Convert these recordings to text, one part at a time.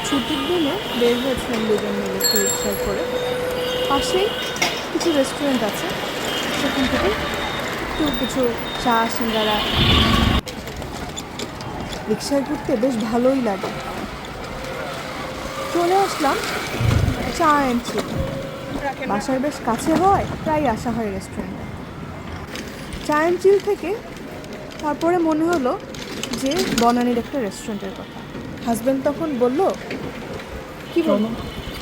ছুটির দিনে বের হয়েছিলাম দুজন মিলে একটু রিক্সায় করে। পাশেই কিছু রেস্টুরেন্ট আছে, সেখান থেকে একটু কিছু চা সিঙ্গারা। রিক্সায় ঘুরতে বেশ ভালোই লাগে। চলে আসলাম চা অ্যান্ড চিল। বাসার বেশ কাছে হয়, প্রায় আসা হয় রেস্টুরেন্টে। চা অ্যান্ড চিল থেকে তারপরে মনে হলো যে বনানীর একটা রেস্টুরেন্টের কথা। হাজব্যান্ড তখন বলল, কি চলো বলবো?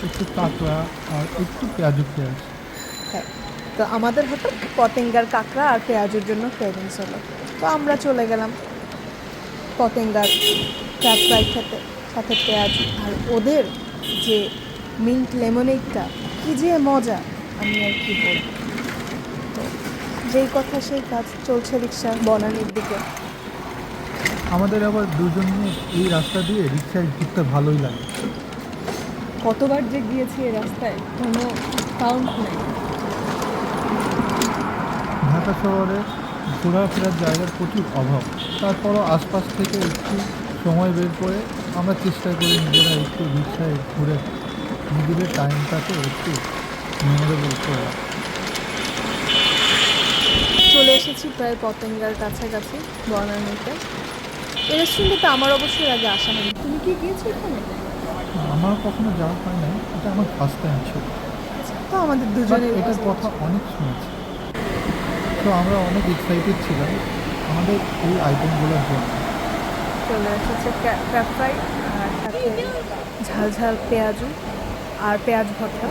একটু কাঁকড়া আর একটু পেঁয়াজু খেয়ে আসি। হ্যাঁ, তো আমাদের হঠাৎ পতেঙ্গার কাঁকড়া আর পেঁয়াজের জন্য ক্রেভিংস হলো। তো আমরা চলে গেলাম পতেঙ্গার ক্যাপ ফ্রাই খেতে, সাথে পেঁয়াজ। আর ওদের যে মিন্ট লেমনেডটা কি যে মজা, আমি আর কি বলবো। তো যেই কথা সেই কাজ, চলছে রিক্সা বনানীর দিকে। আমাদের আবার দুজনের এই রাস্তা দিয়ে রিক্সায় ঘুরতে ভালোই লাগে। কতবার যে গিয়েছি এই রাস্তায় কোনো কাউন্ট নেই। ঢাকা শহরে ঘোরাফেরার জায়গার প্রচুর অভাব, তারপরও আশপাশ থেকে একটু সময় বের করে আমরা চেষ্টা করি নিজেরা একটু রিক্সায় ঘুরে নিজেদের টাইমটাকে একটু মেমোরেবল করে রাখি। চলে এসেছি প্রায় পতেঙ্গার কাছাকাছি বনানীতে। এই রেস্টুরেন্টে আমার অবশ্যই আগে আসা হয়নি। তুমি কি গিয়েছো এখানে? আমার কখনো যাওয়া হয় না, এটা আমার ফার্স্ট টাইম ছিল। তো আমাদের বাট দুজনের এটার কথা অনেক শুনেছি, তো আমরা অনেক এক্সাইটেড ছিলাম আমাদের এই আইটেমগুলোর জন্য। চলে এসেছে ক্র্যাব ফ্রাই আর সাথে ঝাল ঝাল পেঁয়াজু আর পেঁয়াজ ভর্তা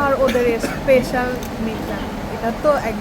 আর ওদের স্পেশাল মিট রান। এটা তো এক